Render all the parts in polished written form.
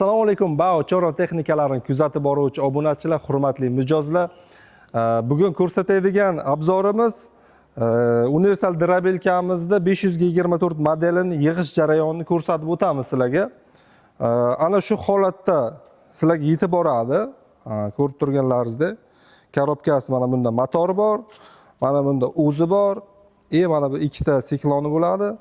Assalomu alaykum, Bao Chorva texnikalarini kuzatib boruvchi obunachilar, hurmatli mijozlar. Bugun ko'rsatadigan obzorimiz universal drabelkamizda 524 modelini yig'ish jarayonini ko'rsatib o'tamiz sizlarga. Ana shu holatda sizlarga yetib boradi. Ko'rib turganlaringizdek, korobkasi mana bunda motor bor, mana bunda o'zi bor, mana bu ikkita sikloni bo'ladi.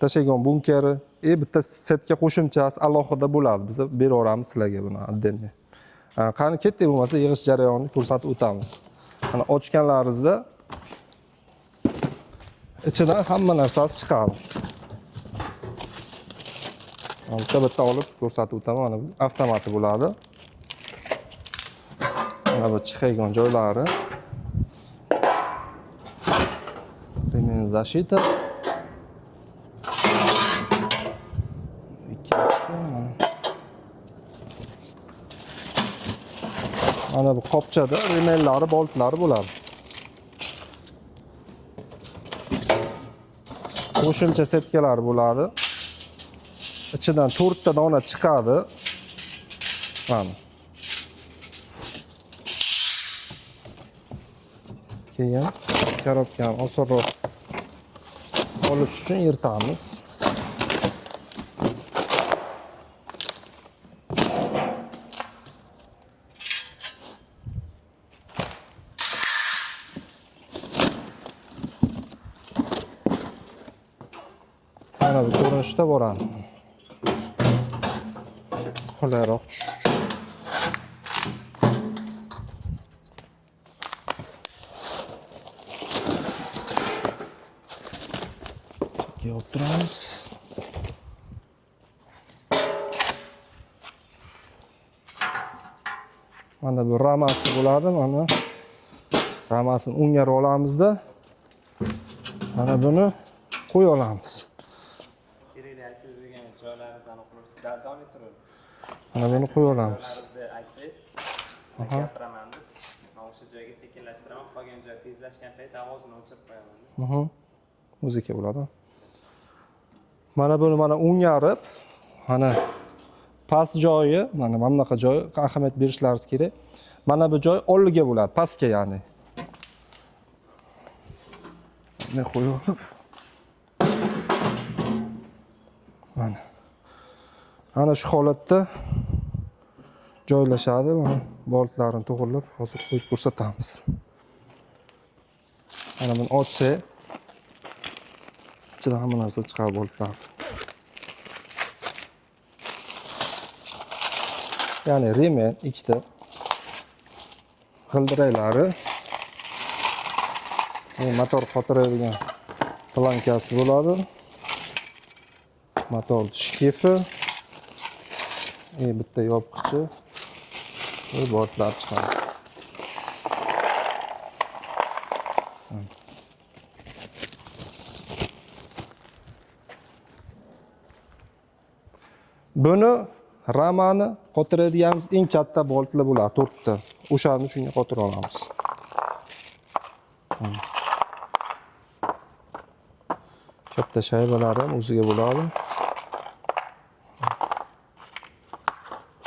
Tashagon bunkeri, bitta setga qo'shimchasi alohida bo'ladi. Biz beraveramiz sizlarga buni отдельно. Qani ketdik bo'lmasa yig'ish jarayonini ko'rsatib o'tamiz. Mana ochganlaringizda ichidan hamma narsasi chiqadi. Bitta olib ko'rsatib o'taman. Mana bu avtomati bo'ladi. Mana bu chiqayotgan joylari. Ремень защита. Mana bu qopchada remellari, boltlari bo'ladi. Qo'shimcha setkalar bo'ladi. Ichidan 4 ta dona chiqadi. Mana. Keyin korobkani osonroq olish uchun yirtamiz. Mana bu ko'rinishda boradi. Qulayroq tushish uchun. Kelib turamiz. Mana bu ramasi bo'ladi, mana ramasini o'ngga olamizda. Mana buni qo'ya olamiz. Mana buni qo'ya olamiz. Gapiraman. O'sha joyga sekinlashtiraman, qolgan joy tezlashgan payt ovozini o'chirib qo'yaman. Muzika bo'ladi. Mana buni mana o'ngarib, mana past joyi, mana bunaqa joy ahamiyat berishlaringiz kerak. Mana bu joy oldiga bo'ladi, pastga ya'ni. Ne qo'yib mana. Ana shu holatda joylashadi. Mana boltlarini to'g'rilab hozir qo'yib ko'rsatamiz. Mana buni ochsak, ichidan hamma narsa chiqadi boltlar. Ya'ni remen ikkita g'ildiraklari, motor qotiradigan plankasi bo'ladi. Motor shkefi, bitta yopqichi, boltlar chiqadi. Buni ramani qotiradiganimiz eng katta boltlar bo'ladi, 4 ta. O'shani shunga qotira olamiz. Katta shaybalari ham o'ziga bo'ladi.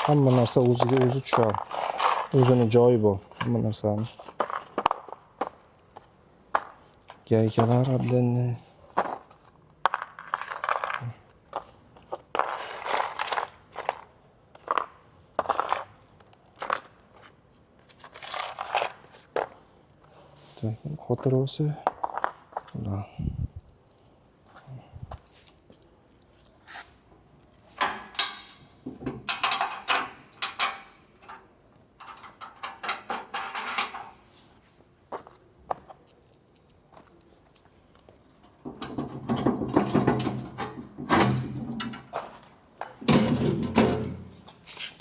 Hamma narsa o'ziga o'zi tushadi. O'zini joyi bor, hamma narsani. Gaykalar отдельно. Xotir olsa,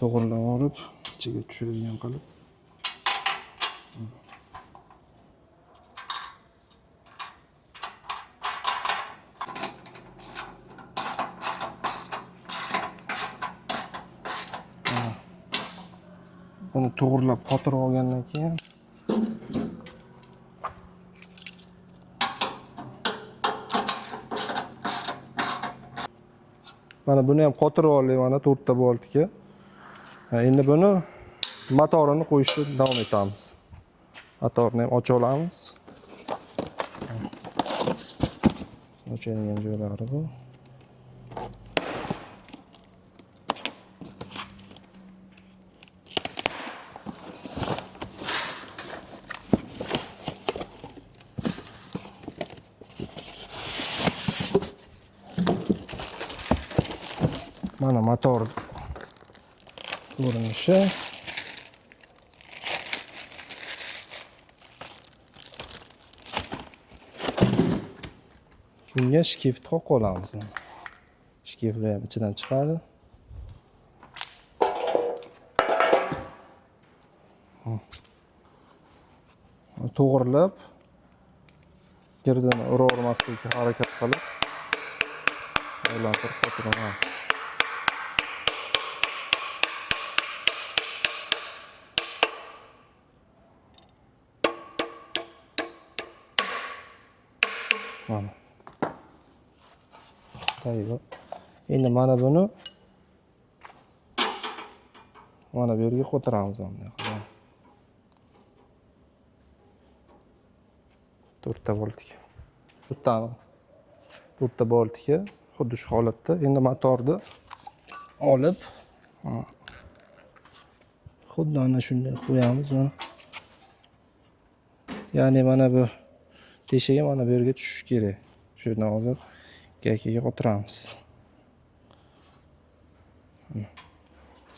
to'g'rilab olib, ichiga tushiradigan qilib. Buni to'g'rilab qotirib olgandan keyin mana buni ham qotirib oldik, mana 4 ta boltga. Endi buni motorini qo'yishda davom etamiz. Motorni ham ocha olamiz. Ochadigan joylari bu. Mana motor ko'rinishi. Bunga shkift qo'yib qo'yamiz. Shkiftlar ham ichidan chiqadi. To'g'rilab, girdini uravermaslikka harakat qilib aylantirib o'tiraman. Mana. Tayyor. Endi mana buni mana bu yerga qo'ytiramiz bunday qilib. 4 ta boltga. 4 ta boltga xuddi shu holatda. Endi motorni olib xuddi ana shunday qo'yamiz mana. Ya'ni mana bu teshiga mana bu yerga tushishi kerak. Shuni hozir gakiga qo'ytiramiz.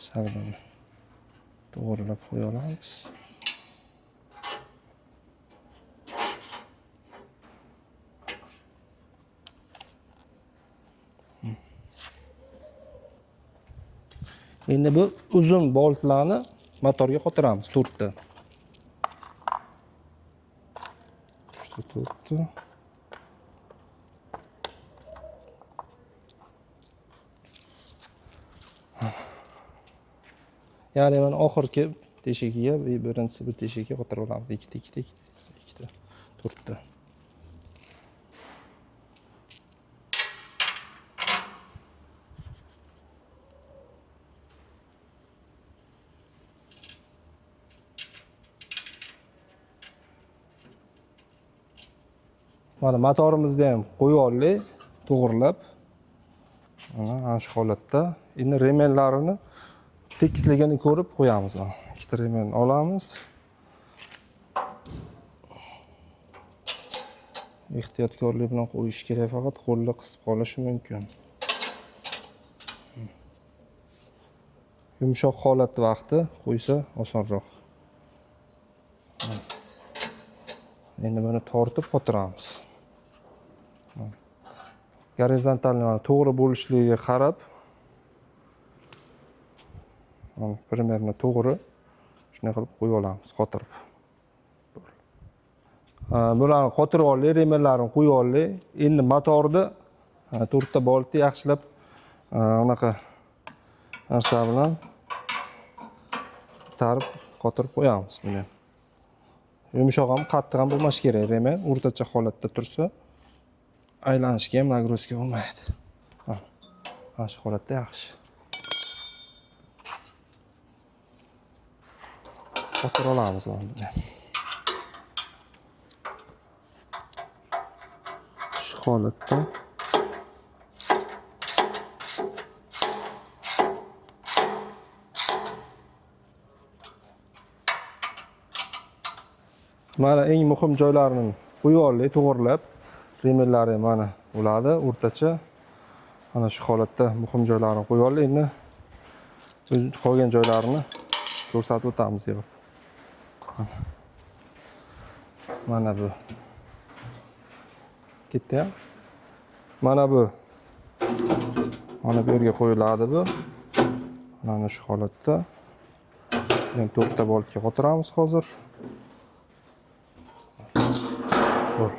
Sal buni to'g'rilab qo'ya olamiz. Endi bu uzun boltlarni motorga qo'ytiramiz 4 ta. 4 ta. Ya'ni mana oxirgi teshigiga birinchisi bir teshigiga qo'ytirib olamiz. Ikkita, 4 ta. Mana motorimizni ham qo'yib oldik, to'g'rilab. Mana shu holatda. Endi remenlarini tekisligini ko'rib qo'yamiz. Ikkita remen olamiz. Ehtiyotkorlik bilan qo'yish kerak, faqat qo'lni qisib qolishi mumkin. Yumshoq holat vaqti qo'ysa osonroq. Endi buni tortib qo'ytiramiz. Gorizontal to'g'ri bo'lishligiga qarab примерно to'g'ri shunday qilib qo'yib olamiz, qotirib. Bularni qotirib oldik, remenlarini qo'yib oldik. Endi motorni 4 ta boltni yaxshilab unaqa narsa bilan tarib qotirib qo'yamiz buni. Yumshoq ham, qattiq ham bo'lmashi kerak. Remen o'rtacha holatda tursa, aylanishga ham nagruzka bo'lmaydi. Mana shu holatda yaxshi. Qotirib olamiz buni. Shu holatda mana eng muhim joylarini qo'yib oldik, to'g'rilab. Remenlari mana bo'ladi, o'rtacha. Mana shu holatda muhim joylarini qo'yib oldik. Endi qolgan joylarini ko'rsatib o'tamiz yig'ib. Mana bu. Ketdi ham. Mana bu. Mana bu yerga qo'yiladi bu. Mana shu holatda. Men 4 ta boltga qo'ytiramiz hozir. Bo'l.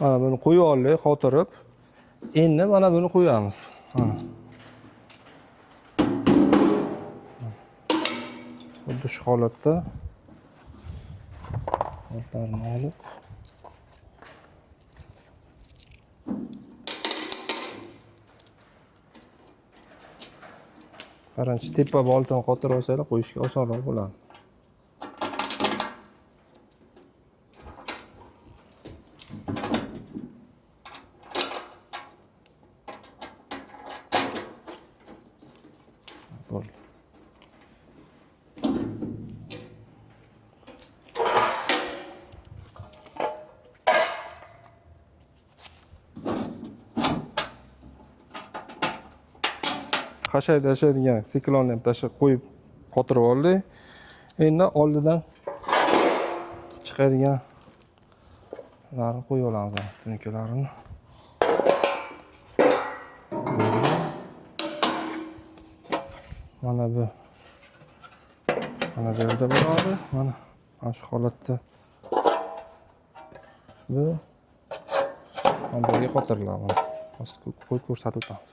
Mana buni qo'yib oldik, qotirib. Endi mana buni qo'yamiz. Mana. Xuddi shu holatda boltlarni olib birinchi tepa boltani qotirib olsanglar qo'yishga osonroq bo'ladi. Bo'ldi. Qashayda yashaydigan siklonni ham tashlab qo'yib qotirib oldik. Endi oldidan chiqadiganlarni qo'yib olamiz, tunukalarni. Mana bu. Mana bu yerda bo'ladi. Mana shu holatda bu hamburga qotiriladi. Hozir qo'yib ko'rsatib o'tamiz.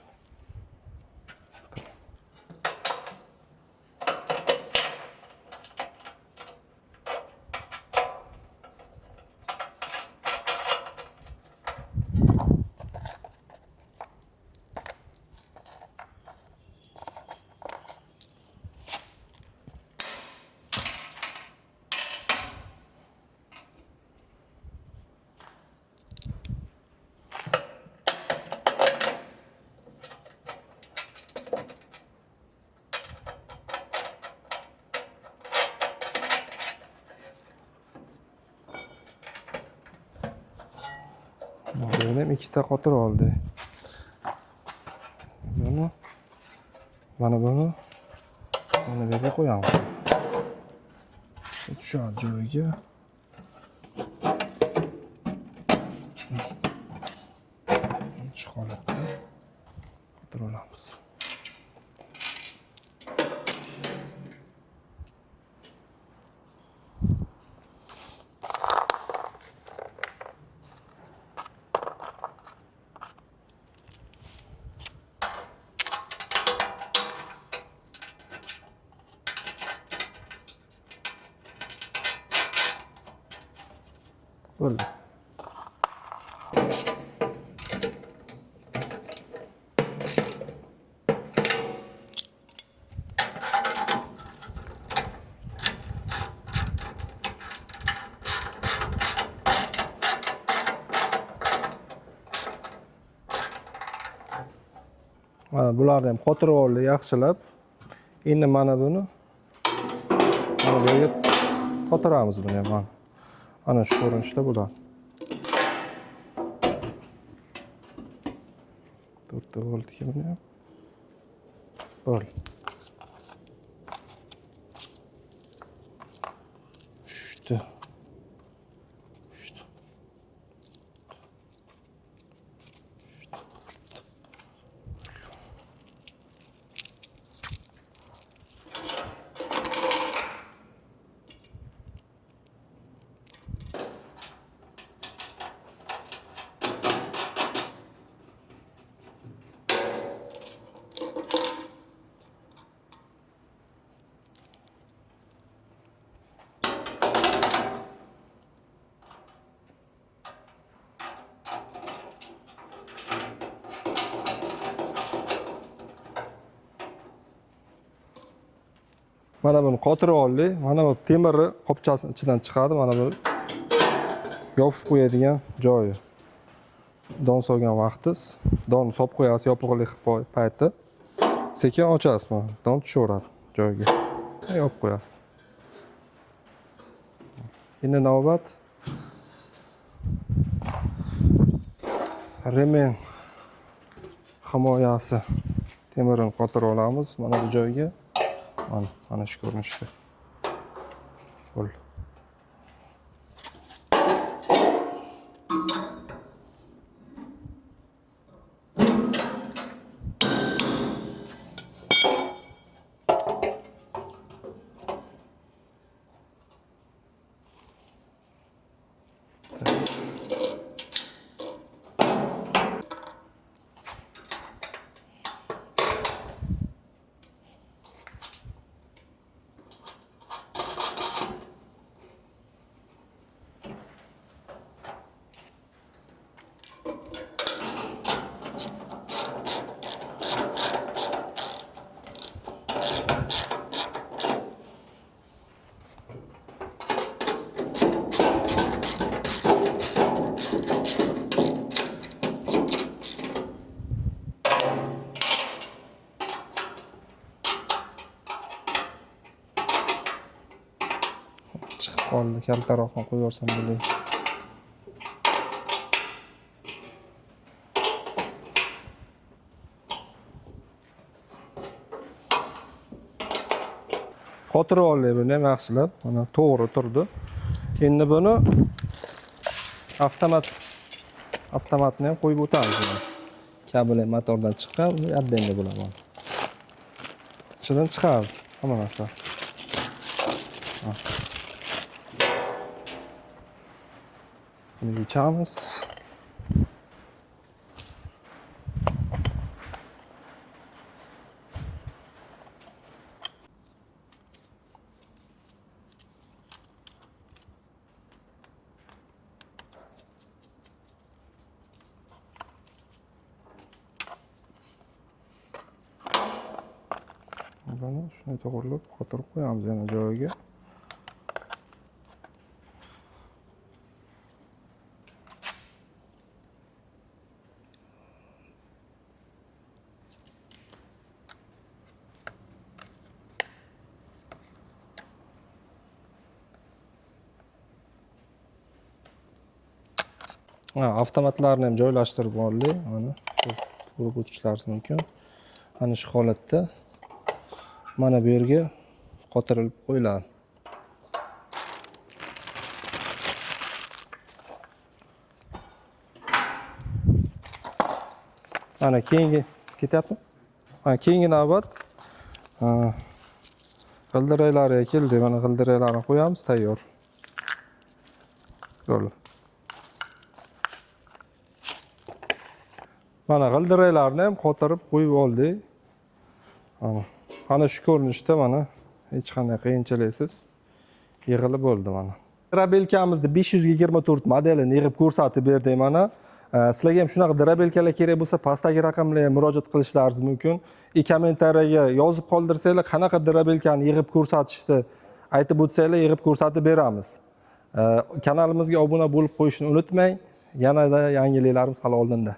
Buni ham ikkita qotirib oldik. Buni mana buni mana bu yerga qo'yamiz. Tushadi joyiga. Shu holatda qotirib olamiz. Bo'ldi. Mana bularni ham qotirib oldik yaxshilab. Endi mana buni mana bu yerga qotiramiz buni ham. Ana shu ko'rinishda bo'ladi. To'rtta bo'ldiki buni ham. Bo'ldi. Shtu. Mana buni qotirib oldik. Mana bu temir qopchasining ichidan chiqadi. Mana bu yopib qo'yadigan joyi. Don solgan vaqtingiz, donni solib qo'yasiz yopiqlik payti. Sekin ochasiz mana. Don tushaveradi joyiga. Yopib qo'yasiz. Endi navbat remen himoyasi temirini qotirib olamiz mana bu joyga. Mana shu ko'rinishda. Bo'ldi. qoldi. Kaltaroq ham qo'yib yuborsam bo'ladi. Qotirib oldik buni ham yaxshilab. Mana to'g'ri turdi. Endi buni avtomatni ham qo'yib o'tamiz. Kabel ham motordan chiqqan, отдельно bo'ladi. Ichidan chiqadi hamma narsasi. Buni yechamiz. Buni shunday to'g'rilab qotirib qo'yamiz yana joyiga. Avtomatlarni ham joylashtirib oldik. Mana ko'rib o'tishlaringiz mumkin. Ana shu holatda mana bu yerga qotirilib qo'yiladi. Mana keyingi ketyapti. Mana keyingi navbat g'ildiraklariga keldi. Mana g'ildiraklarni qo'yamiz, tayyor. Bo'ldi. Mana g'ildiraklarni ham qotirib qo'yib oldik. Ana shu ko'rinishda mana hech qanday qiyinchiliksiz yig'ilib bo'ldi mana. Drabelkamizni 524 modelini yig'ib ko'rsatib berdik mana. Sizlarga ham shunaqa drabelkalar kerak bo'lsa, pastdagi raqamlarga murojaat qilishlaringiz mumkin. Kommentariyaga yozib qoldirsanglar, qanaqa drabelkani yig'ib ko'rsatishni aytib o'tsanglar, yig'ib ko'rsatib beramiz. Kanalimizga obuna bo'lib qo'yishni unutmang. Yanada yangiliklarimiz hali oldinda.